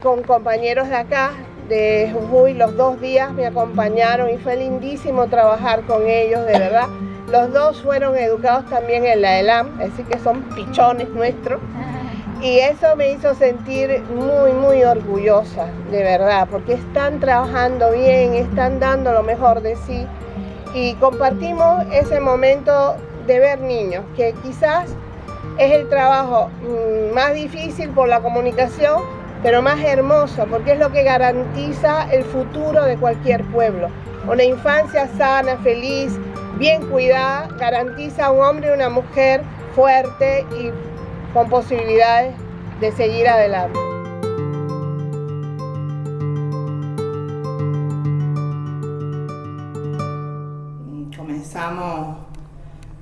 Con compañeros de acá, de Jujuy, los 2 días me acompañaron y fue lindísimo trabajar con ellos, de verdad. Los dos fueron educados también en la ELAM, así que son pichones nuestros. Y eso me hizo sentir muy orgullosa, de verdad, porque están trabajando bien, están dando lo mejor de sí. Y compartimos ese momento de ver niños, que quizás es el trabajo más difícil por la comunicación, pero más hermoso, porque es lo que garantiza el futuro de cualquier pueblo. Una infancia sana, feliz, bien cuidada, garantiza a un hombre y una mujer fuerte y con posibilidades de seguir adelante. Comenzamos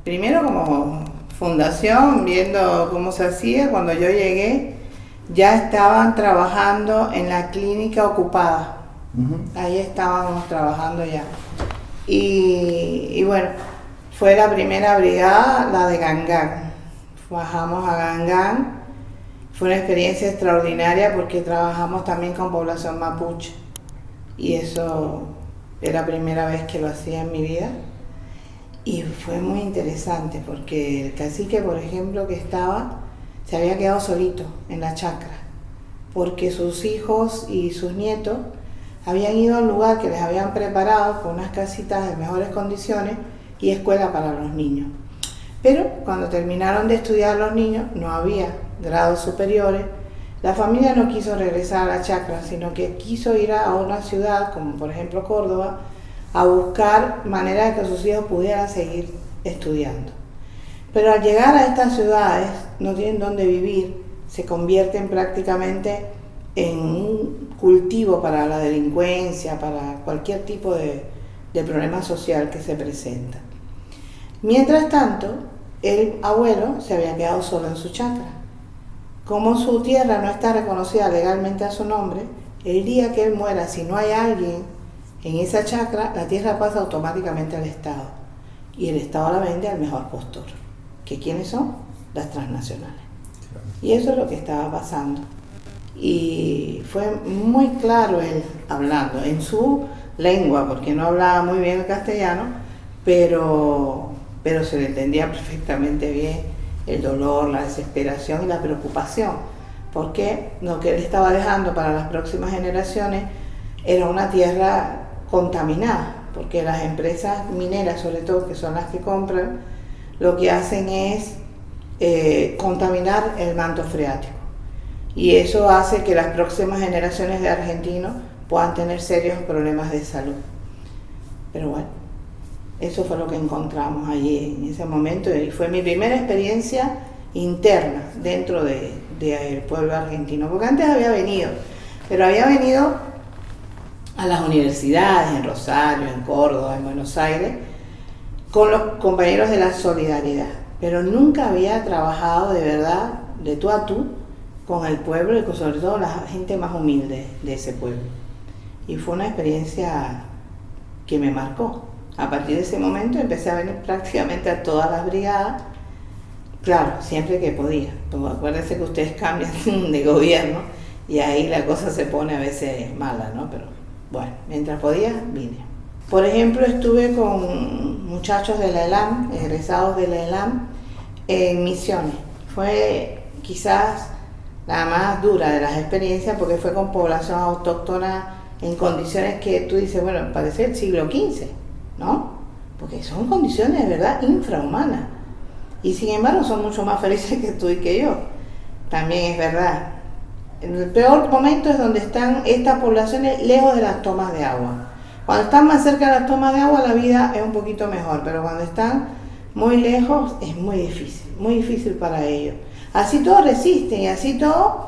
primero como fundación, viendo cómo se hacía. Cuando yo llegué, ya estaban trabajando en la clínica ocupada. Ahí estábamos trabajando ya. Y bueno, fue la primera brigada, la de Gangán. Bajamos a Gangán. Fue una experiencia extraordinaria porque trabajamos también con población mapuche. Y eso era la primera vez que lo hacía en mi vida. Y fue muy interesante porque el cacique, por ejemplo, que estaba, se había quedado solito en la chacra, porque sus hijos y sus nietos habían ido a un lugar que les habían preparado con unas casitas de mejores condiciones y escuela para los niños. Pero cuando terminaron de estudiar los niños, no había grados superiores. La familia no quiso regresar a la chacra, sino que quiso ir a una ciudad, como por ejemplo Córdoba, a buscar maneras de que sus hijos pudieran seguir estudiando. Pero al llegar a estas ciudades no tienen dónde vivir, se convierten prácticamente en un cultivo para la delincuencia, para cualquier tipo de problema social que se presenta. Mientras tanto, el abuelo se había quedado solo en su chacra. Como su tierra no está reconocida legalmente a su nombre, el día que él muera, si no hay alguien en esa chacra, la tierra pasa automáticamente al Estado y el Estado la vende al mejor postor. ¿Que quiénes son? Las transnacionales. Y eso es lo que estaba pasando. Y fue muy claro él hablando en su lengua, porque no hablaba muy bien el castellano, pero se le entendía perfectamente bien el dolor, la desesperación y la preocupación, porque lo que él estaba dejando para las próximas generaciones era una tierra contaminada, porque las empresas mineras, sobre todo, que son las que compran, lo que hacen es contaminar el manto freático. Y eso hace que las próximas generaciones de argentinos puedan tener serios problemas de salud. Pero bueno, eso fue lo que encontramos allí en ese momento y fue mi primera experiencia interna dentro del pueblo argentino, porque antes había venido, pero había venido a las universidades en Rosario, en Córdoba, en Buenos Aires, con los compañeros de la solidaridad, pero nunca había trabajado de verdad, de tú a tú, con el pueblo y sobre todo la gente más humilde de ese pueblo. Y fue una experiencia que me marcó. A partir de ese momento empecé a venir prácticamente a todas las brigadas, claro, siempre que podía. Porque acuérdense que ustedes cambian de gobierno y ahí la cosa se pone a veces mala, ¿no? Pero bueno, mientras podía, vine. Por ejemplo, estuve con muchachos de la ELAM, egresados de la ELAM, en Misiones. Fue quizás la más dura de las experiencias porque fue con población autóctona en condiciones que tú dices, bueno, parece el siglo XV, ¿no? Porque son condiciones de verdad infrahumanas. Y sin embargo son mucho más felices que tú y que yo. También es verdad. El peor momento es donde están estas poblaciones lejos de las tomas de agua. Cuando están más cerca de las tomas de agua la vida es un poquito mejor, pero cuando están muy lejos es muy difícil para ellos. Así todos resisten y así todos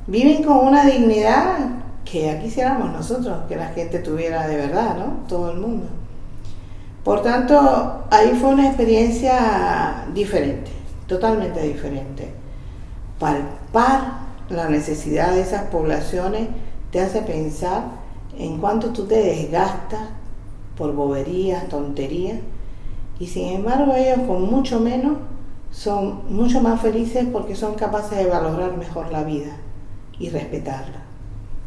viven con una dignidad que aquí quisiéramos nosotros, que la gente tuviera de verdad, ¿no? Todo el mundo. Por tanto, ahí fue una experiencia diferente, totalmente diferente. Palpar la necesidad de esas poblaciones te hace pensar en cuánto tú te desgastas por boberías, tonterías, y sin embargo ellos con mucho menos son mucho más felices porque son capaces de valorar mejor la vida y respetarla.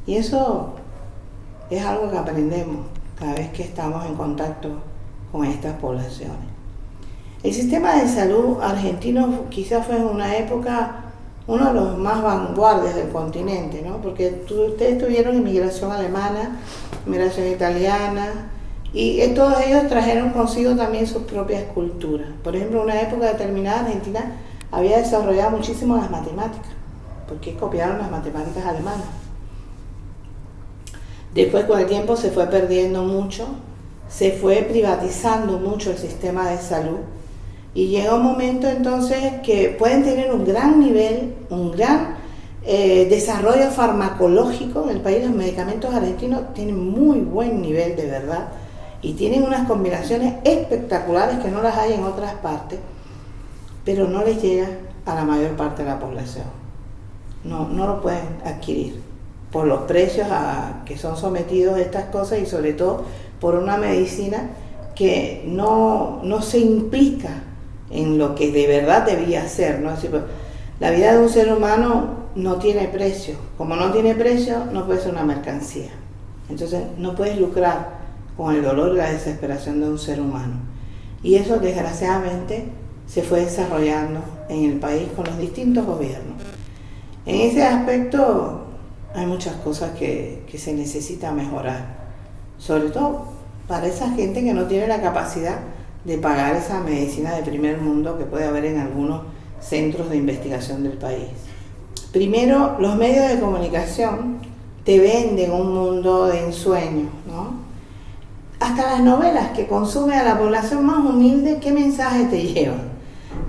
Y eso es algo que aprendemos cada vez que estamos en contacto con estas poblaciones. El sistema de salud argentino quizás fue en una época uno de los más vanguardias del continente, ¿no? Porque ustedes tuvieron inmigración alemana, inmigración italiana, y todos ellos trajeron consigo también sus propias culturas. Por ejemplo, en una época determinada Argentina había desarrollado muchísimo las matemáticas, porque copiaron las matemáticas alemanas. Después, con el tiempo, se fue perdiendo mucho, se fue privatizando mucho el sistema de salud, y llega un momento entonces que pueden tener un gran nivel, un gran desarrollo farmacológico en el país. Los medicamentos argentinos tienen muy buen nivel de verdad, y tienen unas combinaciones espectaculares que no las hay en otras partes, pero no les llega a la mayor parte de la población. No lo pueden adquirir por los precios a que son sometidos a estas cosas, y sobre todo por una medicina que no se implica en lo que de verdad debía ser, ¿no? Así, pues, la vida de un ser humano no tiene precio. Como no tiene precio, no puede ser una mercancía. Entonces no puedes lucrar con el dolor y la desesperación de un ser humano. Y eso, desgraciadamente, se fue desarrollando en el país con los distintos gobiernos. En ese aspecto hay muchas cosas que se necesita mejorar, sobre todo para esa gente que no tiene la capacidad de pagar esa medicina de primer mundo que puede haber en algunos centros de investigación del país. Primero, los medios de comunicación te venden un mundo de ensueño, ¿no? Hasta las novelas que consume a la población más humilde, ¿qué mensaje te llevan?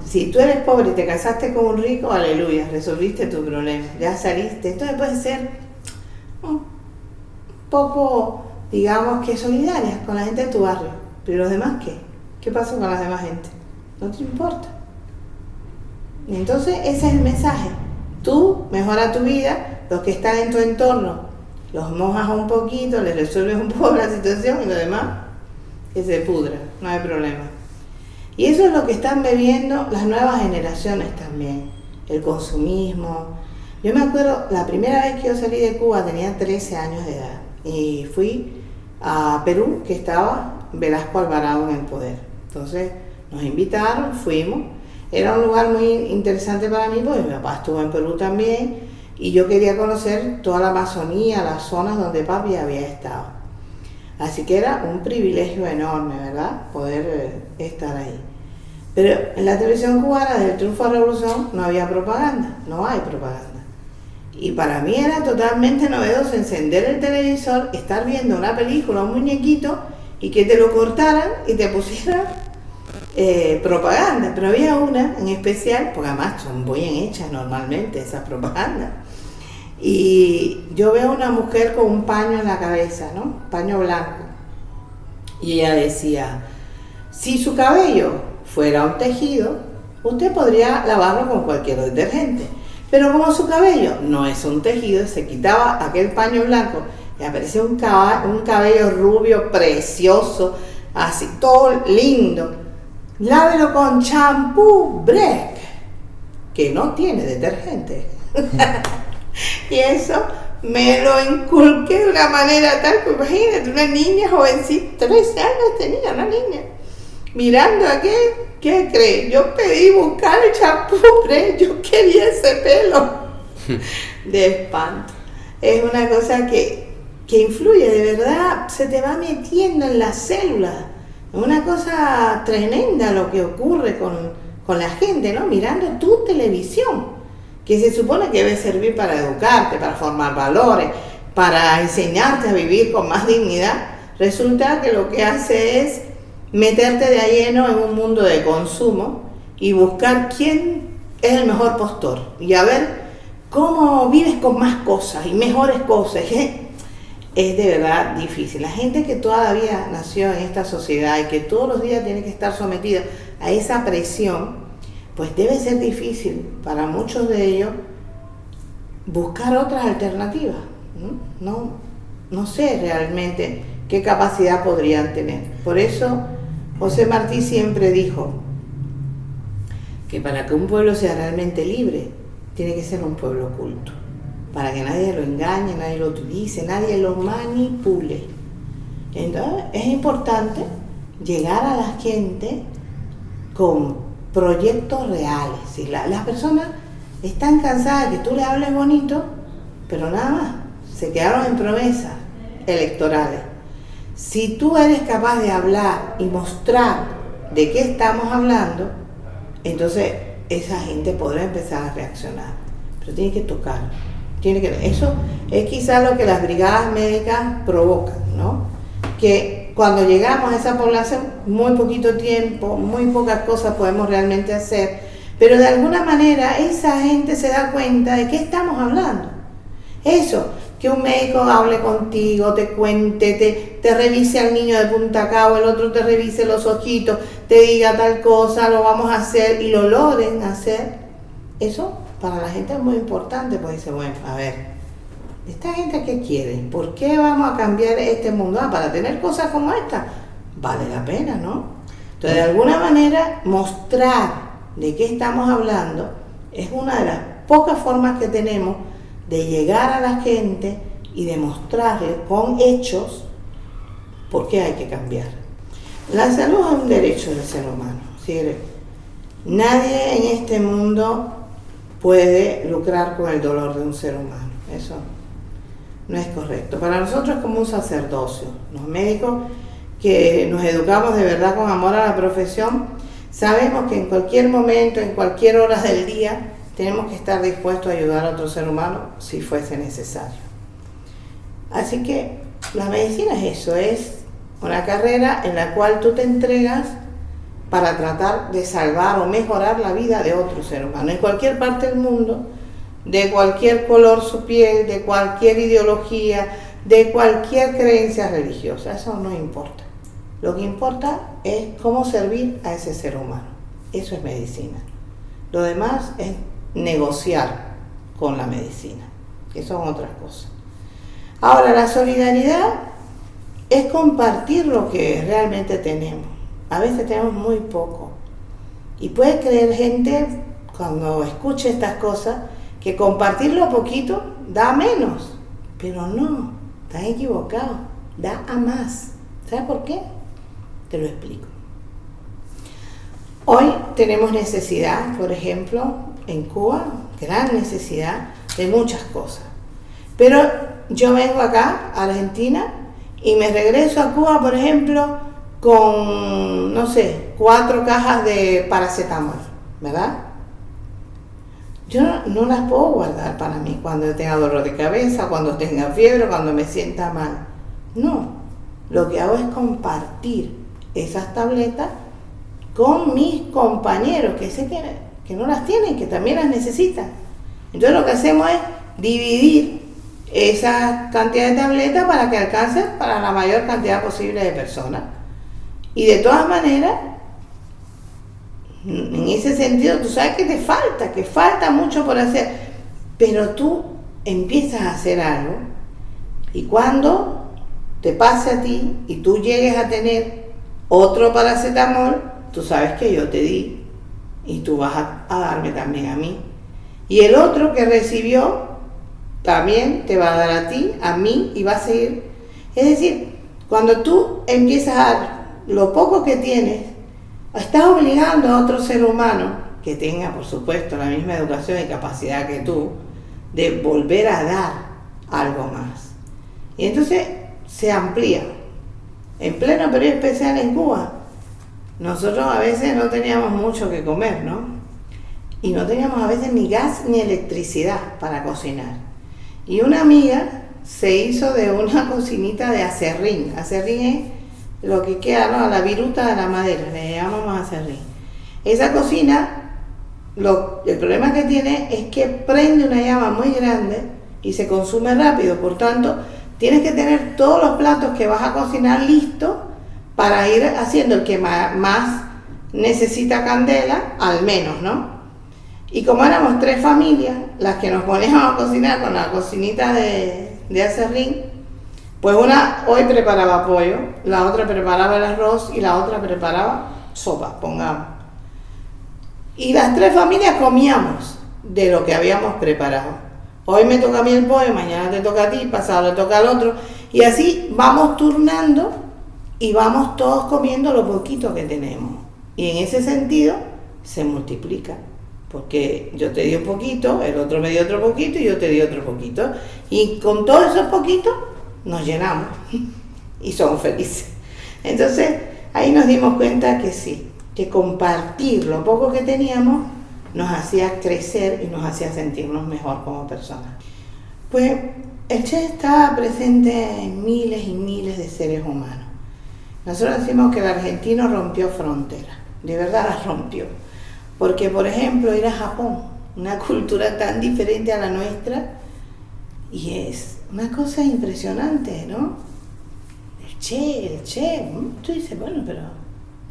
Si tú eres pobre y te casaste con un rico, aleluya, resolviste tu problema, ya saliste. Entonces puedes ser un poco, digamos, que solidarias con la gente de tu barrio. Pero los demás, ¿qué? ¿Qué pasa con la demás gente? No te importa. Y entonces ese es el mensaje. Tú mejora tu vida, los que están en tu entorno los mojas un poquito, les resuelves un poco la situación, y lo demás que se pudra, no hay problema. Y eso es lo que están bebiendo las nuevas generaciones también, el consumismo. Yo me acuerdo, la primera vez que yo salí de Cuba tenía 13 años de edad, y fui a Perú, que estaba Velasco Alvarado en el poder. Entonces nos invitaron, fuimos. Era un lugar muy interesante para mí, porque mi papá estuvo en Perú también, y yo quería conocer toda la Amazonía, las zonas donde papi había estado. Así que era un privilegio enorme, ¿verdad?, poder estar ahí. Pero en la televisión cubana, desde el triunfo de la revolución, no había propaganda, no hay propaganda. Y para mí era totalmente novedoso encender el televisor, estar viendo una película, un muñequito, y que te lo cortaran y te pusieran propaganda. Pero había una en especial, porque además son muy bien hechas normalmente esas propagandas. Y yo veo a una mujer con un paño en la cabeza, ¿no? Paño blanco. Y ella decía, si su cabello fuera un tejido, usted podría lavarlo con cualquier detergente. Pero como su cabello no es un tejido, se quitaba aquel paño blanco y aparecía un cabello rubio precioso, así todo lindo. Lávelo con champú Breck, que no tiene detergente. Y eso me lo inculqué de una manera tal que, imagínate, una niña jovencita, 13 años tenía una niña, mirando aquel, ¿qué crees? Yo pedí buscar el champú Breck, yo quería ese pelo de espanto. Es una cosa que influye, de verdad, se te va metiendo en las células. Es una cosa tremenda lo que ocurre con la gente, ¿no? Mirando tu televisión, que se supone que debe servir para educarte, para formar valores, para enseñarte a vivir con más dignidad. Resulta que lo que hace es meterte de a lleno en un mundo de consumo y buscar quién es el mejor postor y a ver cómo vives con más cosas y mejores cosas. Es de verdad difícil. La gente que todavía nació en esta sociedad y que todos los días tiene que estar sometida a esa presión, pues debe ser difícil para muchos de ellos buscar otras alternativas. No sé realmente qué capacidad podrían tener. Por eso José Martí siempre dijo que para que un pueblo sea realmente libre, tiene que ser un pueblo culto. para que nadie lo engañe, nadie lo utilice, nadie lo manipule. Entonces es importante llegar a la gente con proyectos reales. Si las personas están cansadas de que tú le hables bonito, pero nada más, se quedaron en promesas electorales. Si tú eres capaz de hablar y mostrar de qué estamos hablando, entonces esa gente podrá empezar a reaccionar. Pero tiene que tocar. Eso es quizás lo que las brigadas médicas provocan, ¿no? Que cuando llegamos a esa población, muy poquito tiempo, muy pocas cosas podemos realmente hacer, pero de alguna manera esa gente se da cuenta de qué estamos hablando. Eso, que un médico hable contigo, te cuente, te revise al niño de punta a cabo, el otro te revise los ojitos, te diga tal cosa, lo vamos a hacer y lo logren hacer. Eso para la gente es muy importante, porque dice, bueno, a ver, ¿esta gente qué quiere? ¿Por qué vamos a cambiar este mundo? Para tener cosas como esta, vale la pena, ¿no? Entonces, de alguna manera, mostrar de qué estamos hablando es una de las pocas formas que tenemos de llegar a la gente y demostrarle con hechos por qué hay que cambiar. La salud es un derecho del ser humano. ¿Sí? Nadie en este mundo puede lucrar con el dolor de un ser humano. Eso no es correcto. Para nosotros es como un sacerdocio. Los médicos que nos educamos de verdad con amor a la profesión, sabemos que en cualquier momento, en cualquier hora del día, tenemos que estar dispuestos a ayudar a otro ser humano si fuese necesario. Así que la medicina es eso, es una carrera en la cual tú te entregas para tratar de salvar o mejorar la vida de otro ser humano, en cualquier parte del mundo, de cualquier color su piel, de cualquier ideología, de cualquier creencia religiosa. Eso no importa. Lo que importa es cómo servir a ese ser humano. Eso es medicina. Lo demás es negociar con la medicina, que son otras cosas. Ahora, la solidaridad es compartir lo que realmente tenemos. A veces tenemos muy poco. Y puede creer gente, cuando escuche estas cosas, que compartir lo poquito da menos. Pero no, estás equivocado, da a más. ¿Sabes por qué? Te lo explico. Hoy tenemos necesidad, por ejemplo, en Cuba, gran necesidad de muchas cosas. Pero yo vengo acá, a Argentina, y me regreso a Cuba, por ejemplo, con, no sé, 4 cajas de paracetamol, ¿verdad? Yo no las puedo guardar para mí cuando tenga dolor de cabeza, cuando tenga fiebre, cuando me sienta mal. No, lo que hago es compartir esas tabletas con mis compañeros que sé que no las tienen, que también las necesitan. Entonces lo que hacemos es dividir esa cantidad de tabletas para que alcance para la mayor cantidad posible de personas. Y de todas maneras, en ese sentido, tú sabes que falta mucho por hacer, pero tú empiezas a hacer algo y cuando te pase a ti y tú llegues a tener otro paracetamol, tú sabes que yo te di y tú vas a darme también a mí. Y el otro que recibió también te va a dar a ti, a mí y va a seguir. Es decir, cuando tú empiezas a dar lo poco que tienes, estás obligando a otro ser humano que tenga, por supuesto, la misma educación y capacidad que tú, de volver a dar algo más. Y entonces se amplía. En pleno periodo especial en Cuba, nosotros a veces no teníamos mucho que comer, ¿no? Y no teníamos a veces ni gas ni electricidad para cocinar. Y una amiga se hizo de una cocinita de acerrín. Acerrín es lo que queda, ¿no? A la viruta de la madera, le llamamos acerrín. Esa cocina, el problema que tiene es que prende una llama muy grande y se consume rápido. Por tanto, tienes que tener todos los platos que vas a cocinar listos para ir haciendo el que más necesita candela, al menos, ¿no? Y como éramos 3 familias, las que nos poníamos a cocinar con la cocinita de acerrín, pues una hoy preparaba pollo, la otra preparaba el arroz y la otra preparaba sopa, pongamos. Y las 3 familias comíamos de lo que habíamos preparado. Hoy me toca a mí el pollo, mañana te toca a ti, pasado le toca al otro. Y así vamos turnando y vamos todos comiendo lo poquito que tenemos. Y en ese sentido se multiplica. Porque yo te di un poquito, el otro me dio otro poquito y yo te di otro poquito. Y con todos esos poquitos nos llenamos y somos felices. Entonces ahí nos dimos cuenta que sí, que compartir lo poco que teníamos nos hacía crecer y nos hacía sentirnos mejor como personas. Pues el Che está presente en miles y miles de seres humanos. Nosotros decimos que el argentino rompió fronteras, de verdad las rompió. Porque, por ejemplo, ir a Japón, una cultura tan diferente a la nuestra, y es una cosa impresionante, ¿no? El Che, tú dices, bueno, pero,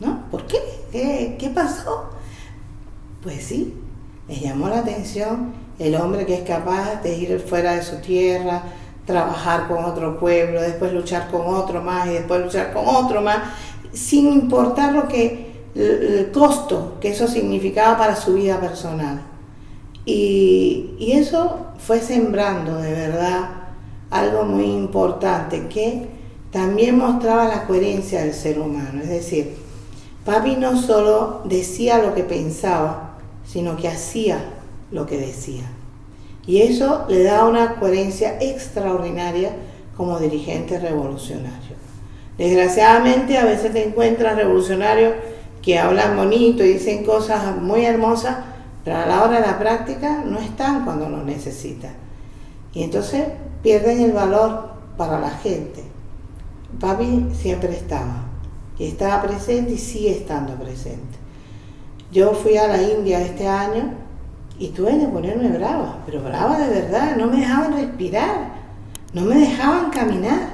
¿no? ¿Por qué? ¿Qué pasó? Pues sí, les llamó la atención el hombre que es capaz de ir fuera de su tierra, trabajar con otro pueblo, después luchar con otro más y después luchar con otro más, sin importar el costo que eso significaba para su vida personal. Y eso fue sembrando de verdad algo muy importante que también mostraba la coherencia del ser humano. Es decir, papi no solo decía lo que pensaba, sino que hacía lo que decía. Y eso le da una coherencia extraordinaria como dirigente revolucionario. Desgraciadamente a veces te encuentras revolucionarios que hablan bonito y dicen cosas muy hermosas, pero a la hora de la práctica no están cuando lo necesitan. Y entonces pierden el valor para la gente. Papi siempre estaba, y estaba presente y sigue estando presente. Yo fui a la India este año y tuve que ponerme brava, pero brava de verdad, no me dejaban respirar, no me dejaban caminar.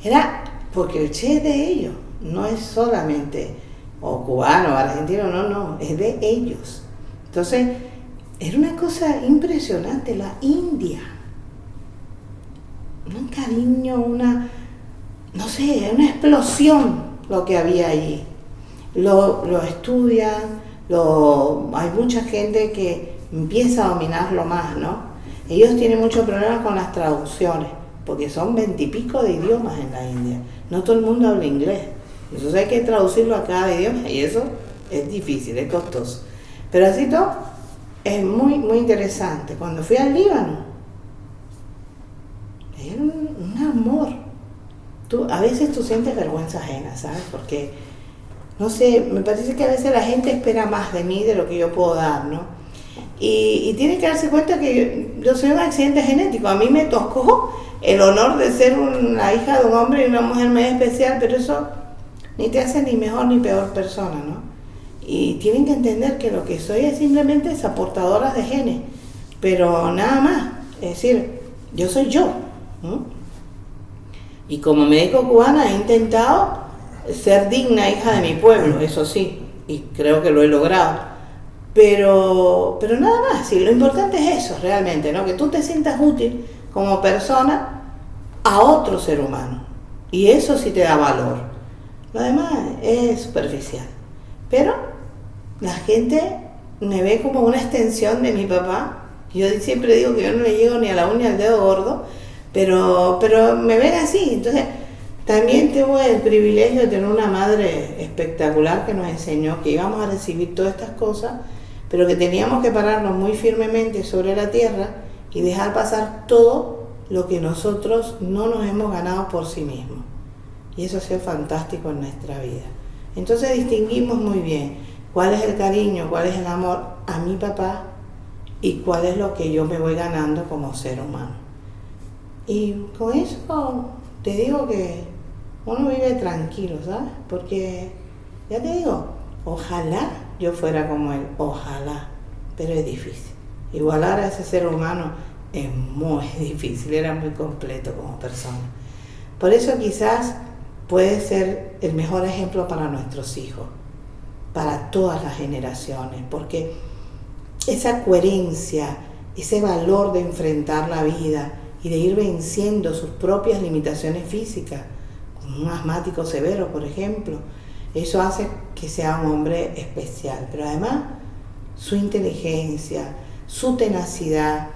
Era porque el Che es de ellos, no es solamente o cubano o argentino, no, es de ellos. Entonces, era una cosa impresionante, la India. Un cariño, una explosión lo que había allí. Lo estudian, hay mucha gente que empieza a dominarlo más, ¿no? Ellos tienen muchos problemas con las traducciones, porque son 20 y pico de idiomas en la India. No todo el mundo habla inglés. Entonces hay que traducirlo a cada idioma y eso es difícil, es costoso. Pero así todo es muy, muy interesante. Cuando fui al Líbano, era un amor. A veces tú sientes vergüenza ajena, ¿sabes? Porque, no sé, me parece que a veces la gente espera más de mí de lo que yo puedo dar, ¿no? Y tiene que darse cuenta que yo soy un accidente genético. A mí me tocó el honor de ser la hija de un hombre y una mujer muy especial, pero eso ni te hace ni mejor ni peor persona, ¿no? Y tienen que entender que lo que soy es simplemente esa portadora de genes, pero nada más. Es decir, yo soy yo, ¿no? Y como médico cubana he intentado ser digna hija de mi pueblo, eso sí, y creo que lo he logrado. Pero nada más, sí, lo importante es eso realmente, ¿no? Que tú te sientas útil como persona a otro ser humano. Y eso sí te da valor. Lo demás es superficial. Pero la gente me ve como una extensión de mi papá. Yo siempre digo que yo no le llego ni a la uña del dedo gordo, pero me ven así. Entonces, también tuve el privilegio de tener una madre espectacular que nos enseñó que íbamos a recibir todas estas cosas, pero que teníamos que pararnos muy firmemente sobre la tierra y dejar pasar todo lo que nosotros no nos hemos ganado por sí mismos. Y eso ha sido fantástico en nuestra vida. Entonces distinguimos muy bien cuál es el cariño, cuál es el amor a mi papá y cuál es lo que yo me voy ganando como ser humano. Y con eso te digo que uno vive tranquilo, ¿sabes? Porque, ya te digo, ojalá yo fuera como él, ojalá, pero es difícil. Igualar a ese ser humano es muy difícil, era muy completo como persona. Por eso quizás puede ser el mejor ejemplo para nuestros hijos, para todas las generaciones, porque esa coherencia, ese valor de enfrentar la vida y de ir venciendo sus propias limitaciones físicas, como un asmático severo, por ejemplo, eso hace que sea un hombre especial. Pero además, su inteligencia, su tenacidad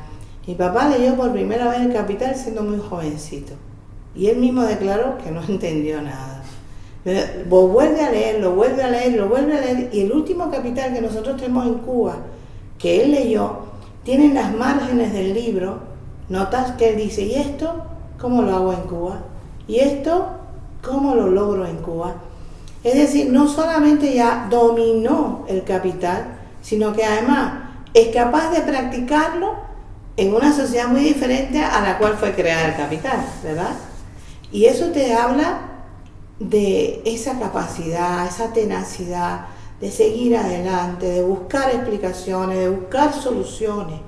Mi papá leyó por primera vez El Capital siendo muy jovencito. Y él mismo declaró que no entendió nada. Pero vuelve a leer, lo vuelve a leer, lo vuelve a leer. Y el último Capital que nosotros tenemos en Cuba, que él leyó, tiene en las márgenes del libro notas que él dice, ¿y esto cómo lo hago en Cuba? ¿Y esto cómo lo logro en Cuba? Es decir, no solamente ya dominó el Capital, sino que además es capaz de practicarlo en una sociedad muy diferente a la cual fue creada el Capital, ¿verdad? Y eso te habla de esa capacidad, esa tenacidad de seguir adelante, de buscar explicaciones, de buscar soluciones.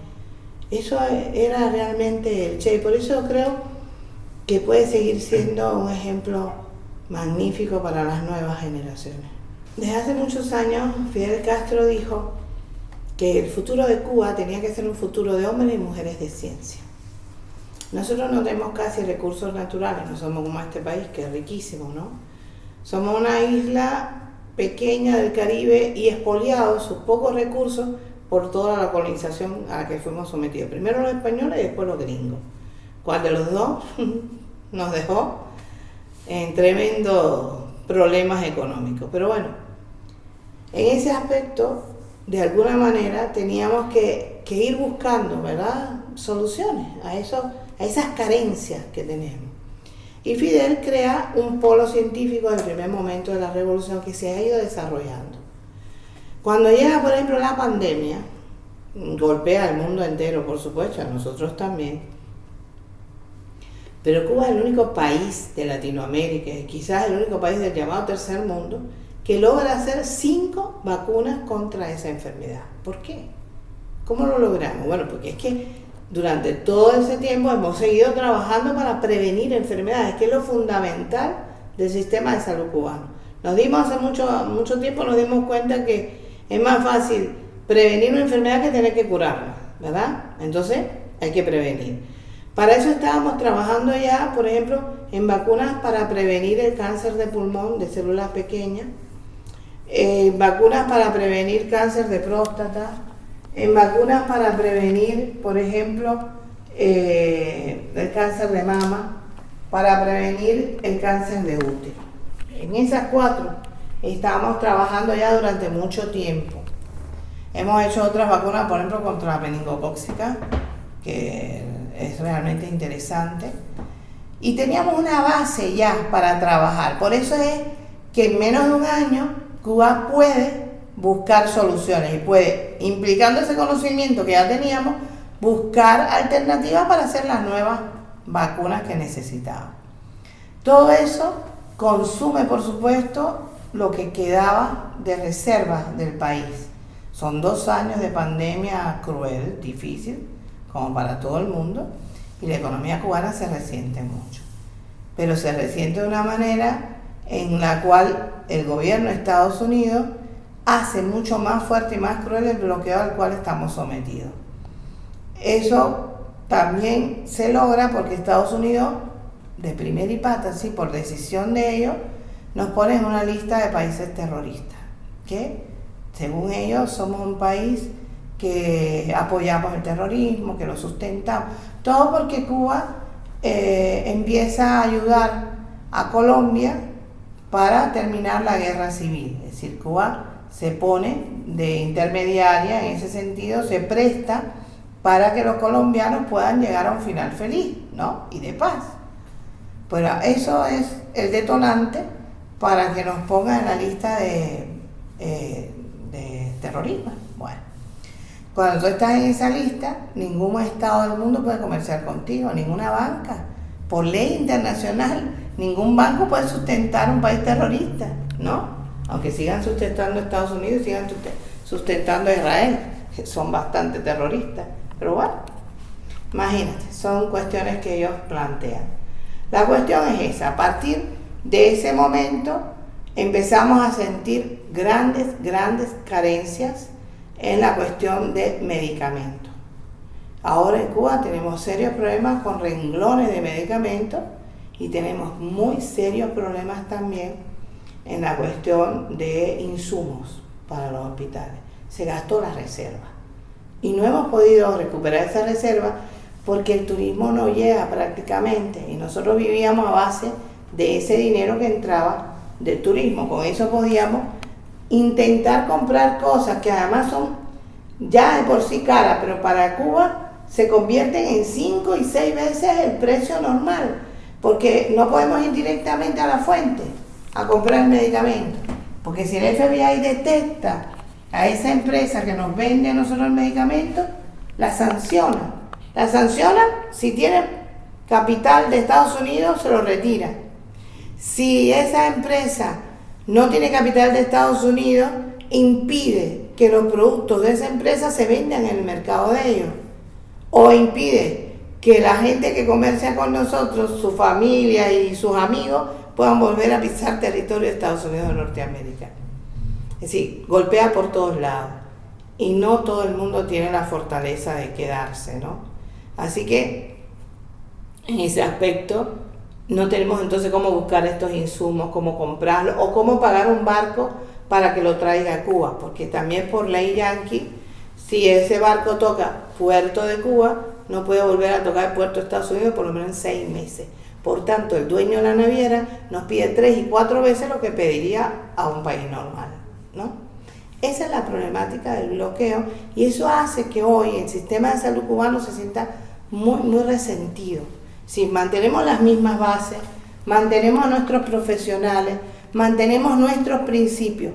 Eso era realmente el Che, y por eso creo que puede seguir siendo un ejemplo magnífico para las nuevas generaciones. Desde hace muchos años, Fidel Castro dijo que el futuro de Cuba tenía que ser un futuro de hombres y mujeres de ciencia. Nosotros no tenemos casi recursos naturales, no somos como este país que es riquísimo, ¿no? Somos una isla pequeña del Caribe y expoliados sus pocos recursos por toda la colonización a la que fuimos sometidos. Primero los españoles y después los gringos. ¿Cuál de los dos nos dejó en tremendos problemas económicos? Pero bueno, en ese aspecto, de alguna manera, teníamos que ir buscando, ¿verdad?, soluciones a esas carencias que tenemos. Y Fidel crea un polo científico del primer momento de la revolución que se ha ido desarrollando. Cuando llega, por ejemplo, la pandemia, golpea al mundo entero, por supuesto, a nosotros también. Pero Cuba es el único país de Latinoamérica y quizás el único país del llamado tercer mundo que logra hacer 5 vacunas contra esa enfermedad. ¿Por qué? ¿Cómo lo logramos? Bueno, porque es que durante todo ese tiempo hemos seguido trabajando para prevenir enfermedades, que es lo fundamental del sistema de salud cubano. Nos dimos hace mucho tiempo, nos dimos cuenta que es más fácil prevenir una enfermedad que tener que curarla, ¿verdad? Entonces hay que prevenir. Para eso estábamos trabajando ya, por ejemplo, en vacunas para prevenir el cáncer de pulmón de células pequeñas, vacunas para prevenir cáncer de próstata, en vacunas para prevenir, por ejemplo, el cáncer de mama, para prevenir el cáncer de útero. En esas 4 estábamos trabajando ya durante mucho tiempo. Hemos hecho otras vacunas, por ejemplo, contra la meningocócica, que es realmente interesante. Y teníamos una base ya para trabajar. Por eso es que en menos de un año Cuba puede buscar soluciones y puede, implicando ese conocimiento que ya teníamos, buscar alternativas para hacer las nuevas vacunas que necesitaba. Todo eso consume, por supuesto, lo que quedaba de reservas del país. Son 2 años de pandemia cruel, difícil, como para todo el mundo, y la economía cubana se resiente mucho. Pero se resiente de una manera en la cual el gobierno de Estados Unidos hace mucho más fuerte y más cruel el bloqueo al cual estamos sometidos. Eso también se logra porque Estados Unidos, de primera y pata, sí, por decisión de ellos, nos pone en una lista de países terroristas, que según ellos somos un país que apoyamos el terrorismo, que lo sustentamos, todo porque Cuba empieza a ayudar a Colombia para terminar la guerra civil. Es decir, Cuba se pone de intermediaria en ese sentido, se presta para que los colombianos puedan llegar a un final feliz, ¿no? Y de paz. Pero eso es el detonante para que nos pongan en la lista de terrorismo. Bueno, cuando tú estás en esa lista, ningún estado del mundo puede comerciar contigo, ninguna banca. Por ley internacional, ningún banco puede sustentar un país terrorista, ¿no? Aunque sigan sustentando a Estados Unidos, sigan sustentando a Israel, que son bastante terroristas. Pero bueno, imagínate, son cuestiones que ellos plantean. La cuestión es esa, a partir de ese momento empezamos a sentir grandes carencias en la cuestión de medicamentos. Ahora en Cuba tenemos serios problemas con renglones de medicamentos y tenemos muy serios problemas también en la cuestión de insumos para los hospitales. Se gastó la reserva y no hemos podido recuperar esa reserva porque el turismo no llega prácticamente y nosotros vivíamos a base de ese dinero que entraba del turismo. Con eso podíamos intentar comprar cosas que además son ya de por sí caras, pero para Cuba se convierten en 5 y 6 veces el precio normal, porque no podemos ir directamente a la fuente a comprar medicamentos, porque si el FBI detecta a esa empresa que nos vende a nosotros el medicamento, la sanciona. La sanciona si tiene capital de Estados Unidos, se lo retira. Si esa empresa no tiene capital de Estados Unidos, impide que los productos de esa empresa se vendan en el mercado de ellos. O impide que la gente que comercia con nosotros, su familia y sus amigos, puedan volver a pisar territorio de Estados Unidos o Norteamérica. Es decir, golpea por todos lados. Y no todo el mundo tiene la fortaleza de quedarse, ¿no? Así que, en ese aspecto, no tenemos entonces cómo buscar estos insumos, cómo comprarlos o cómo pagar un barco para que lo traiga a Cuba, porque también por ley yanqui, si ese barco toca puerto de Cuba, no puede volver a tocar el puerto de Estados Unidos por lo menos en 6 meses. Por tanto, el dueño de la naviera nos pide 3 y 4 veces lo que pediría a un país normal, ¿no? Esa es la problemática del bloqueo y eso hace que hoy el sistema de salud cubano se sienta muy resentido. Si mantenemos las mismas bases, mantenemos a nuestros profesionales, mantenemos nuestros principios,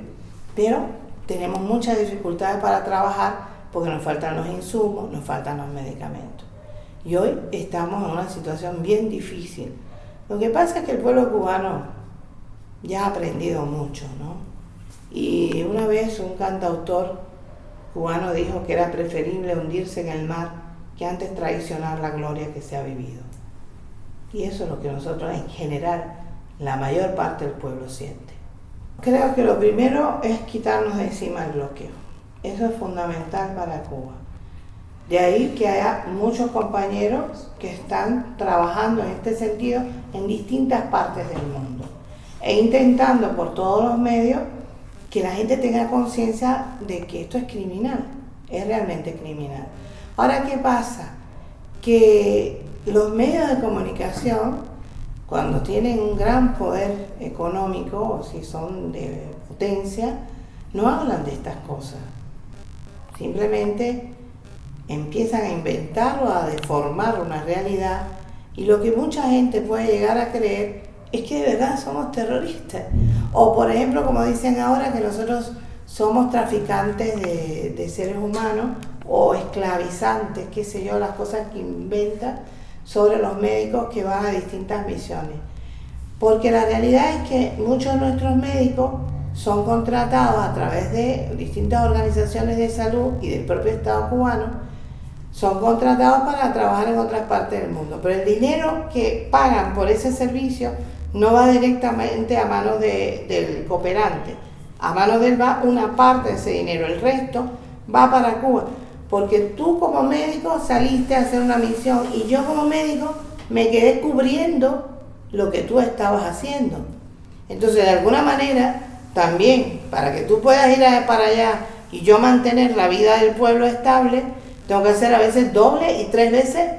pero tenemos muchas dificultades para trabajar porque nos faltan los insumos, nos faltan los medicamentos. Y hoy estamos en una situación bien difícil. Lo que pasa es que el pueblo cubano ya ha aprendido mucho, ¿no? Y una vez un cantautor cubano dijo que era preferible hundirse en el mar que antes traicionar la gloria que se ha vivido. Y eso es lo que nosotros en general, la mayor parte del pueblo siente. Creo que lo primero es quitarnos de encima el bloqueo. Eso es fundamental para Cuba. De ahí que haya muchos compañeros que están trabajando en este sentido en distintas partes del mundo e intentando por todos los medios que la gente tenga conciencia de que esto es criminal, es realmente criminal. Ahora, ¿qué pasa? Que los medios de comunicación, cuando tienen un gran poder económico, o si son de potencia, no hablan de estas cosas. Simplemente empiezan a inventar o a deformar una realidad y lo que mucha gente puede llegar a creer es que de verdad somos terroristas. O por ejemplo, como dicen ahora, que nosotros somos traficantes de seres humanos o esclavizantes, qué sé yo, las cosas que inventan sobre los médicos que van a distintas misiones. Porque la realidad es que muchos de nuestros médicos son contratados a través de distintas organizaciones de salud y del propio Estado cubano, son contratados para trabajar en otras partes del mundo. Pero el dinero que pagan por ese servicio no va directamente a manos del cooperante. A manos de él va una parte de ese dinero, el resto va para Cuba. Porque tú como médico saliste a hacer una misión y yo como médico me quedé cubriendo lo que tú estabas haciendo. Entonces, de alguna manera, también, para que tú puedas ir para allá y yo mantener la vida del pueblo estable, tengo que hacer a veces 2 y 3 veces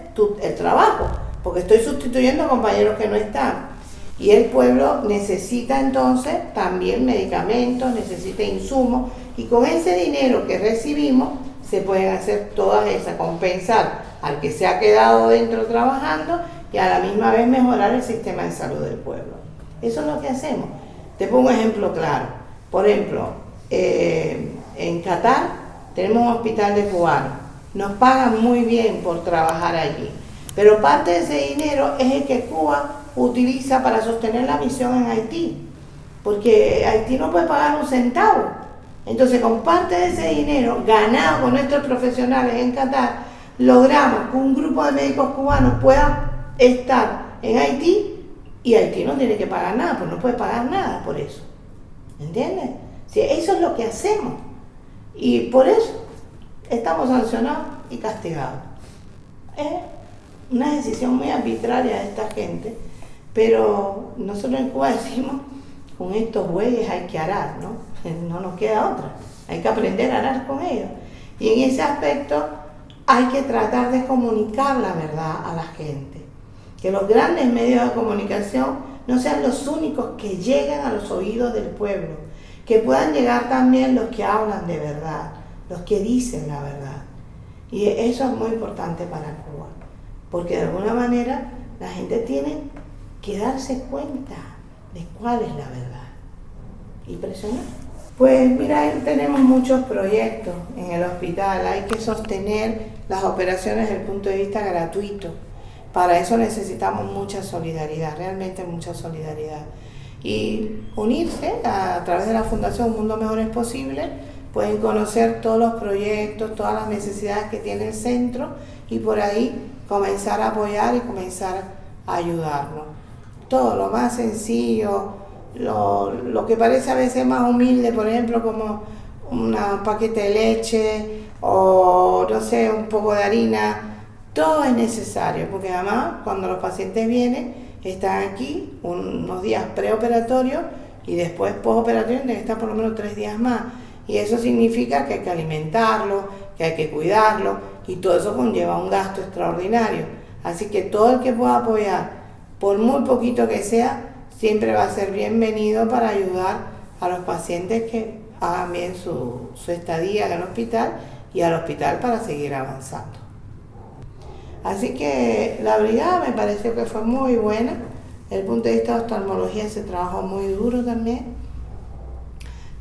el trabajo, porque estoy sustituyendo a compañeros que no están. Y el pueblo necesita entonces también medicamentos, necesita insumos, y con ese dinero que recibimos se pueden hacer todas esas, compensar al que se ha quedado dentro trabajando y a la misma vez mejorar el sistema de salud del pueblo. Eso es lo que hacemos. Te pongo un ejemplo claro. Por ejemplo, en Qatar tenemos un hospital de cubanos. Nos pagan muy bien por trabajar allí, pero parte de ese dinero es el que Cuba utiliza para sostener la misión en Haití, porque Haití no puede pagar un centavo. Entonces, con parte de ese dinero ganado con nuestros profesionales en Qatar, logramos que un grupo de médicos cubanos pueda estar en Haití y Haití no tiene que pagar nada, pues no puede pagar nada por eso. ¿Entiendes? Sí, eso es lo que hacemos y por eso estamos sancionados y castigados. Es una decisión muy arbitraria de esta gente, pero nosotros en Cuba decimos, con estos bueyes hay que arar, ¿no? No nos queda otra, hay que aprender a arar con ellos. Y en ese aspecto, hay que tratar de comunicar la verdad a la gente. Que los grandes medios de comunicación no sean los únicos que llegan a los oídos del pueblo, que puedan llegar también los que hablan de verdad, los que dicen la verdad. Y eso es muy importante para Cuba, porque de alguna manera la gente tiene que darse cuenta de cuál es la verdad y presionar. Pues mira, tenemos muchos proyectos en el hospital, hay que sostener las operaciones desde el punto de vista gratuito. Para eso necesitamos mucha solidaridad, realmente mucha solidaridad. Y unirse a través de la Fundación Un Mundo Mejor es Posible, pueden conocer todos los proyectos, todas las necesidades que tiene el centro y por ahí comenzar a apoyar y comenzar a ayudarnos. Todo lo más sencillo, lo que parece a veces más humilde, por ejemplo, como un paquete de leche o no sé, un poco de harina, todo es necesario, porque además cuando los pacientes vienen, están aquí unos días preoperatorios y después postoperatorios tienen que estar por lo menos 3 días más. Y eso significa que hay que alimentarlo, que hay que cuidarlo y todo eso conlleva un gasto extraordinario. Así que todo el que pueda apoyar, por muy poquito que sea, siempre va a ser bienvenido para ayudar a los pacientes que hagan bien su estadía en el hospital y al hospital para seguir avanzando. Así que la brigada me pareció que fue muy buena. Desde el punto de vista de oftalmología se trabajó muy duro también.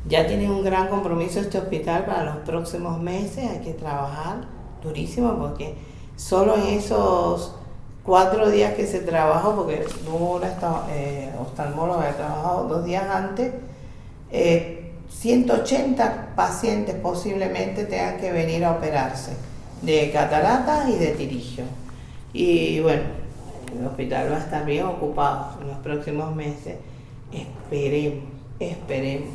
Ya tienen un gran compromiso este hospital para los próximos meses. Hay que trabajar durísimo porque solo en esos 4 días que se trabajó, porque hubo una oftalmóloga que ha trabajado 2 días antes, 180 pacientes posiblemente tengan que venir a operarse de cataratas y de tirigio. Y bueno, el hospital va a estar bien ocupado en los próximos meses. Esperemos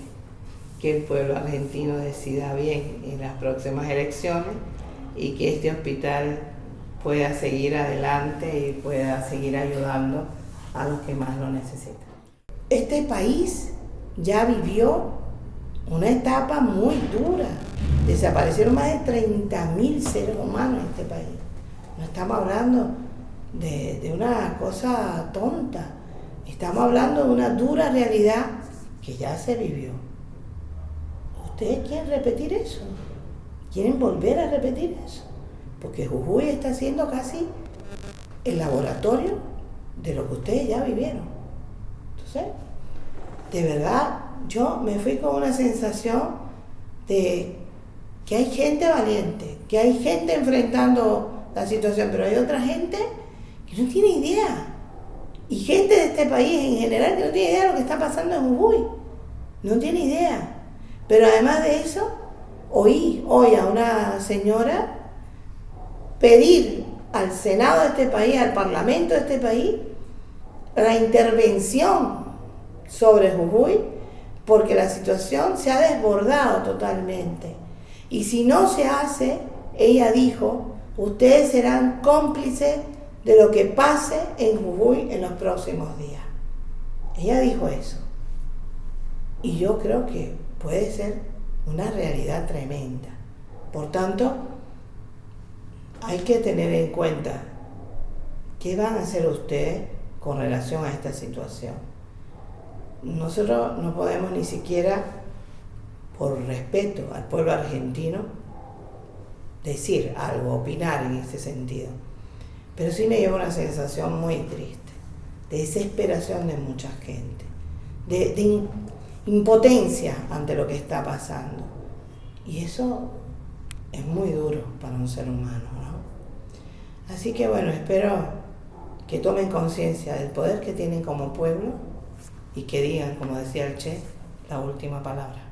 que el pueblo argentino decida bien en las próximas elecciones y que este hospital pueda seguir adelante y pueda seguir ayudando a los que más lo necesitan. Este país ya vivió una etapa muy dura. Desaparecieron más de 30.000 seres humanos en este país. No estamos hablando de una cosa tonta. Estamos hablando de una dura realidad que ya se vivió. ¿Ustedes quieren repetir eso? ¿Quieren volver a repetir eso? Porque Jujuy está siendo casi el laboratorio de lo que ustedes ya vivieron. Entonces, de verdad, yo me fui con una sensación de que hay gente valiente, que hay gente enfrentando la situación, pero hay otra gente que no tiene idea. Y gente de este país en general que no tiene idea de lo que está pasando en Jujuy. No tiene idea. Pero además de eso, oí hoy a una señora pedir al Senado de este país, al Parlamento de este país, la intervención sobre Jujuy, porque la situación se ha desbordado totalmente. Y si no se hace, ella dijo, ustedes serán cómplices de lo que pase en Jujuy en los próximos días. Ella dijo eso. Y yo creo que puede ser una realidad tremenda. Por tanto, hay que tener en cuenta qué van a hacer ustedes con relación a esta situación. Nosotros no podemos ni siquiera, por respeto al pueblo argentino, decir algo, opinar en ese sentido. Pero sí me lleva una sensación muy triste, de desesperación de mucha gente, de impotencia ante lo que está pasando. Y eso es muy duro para un ser humano, ¿no? Así que bueno, espero que tomen conciencia del poder que tienen como pueblo y que digan, como decía el Che, la última palabra.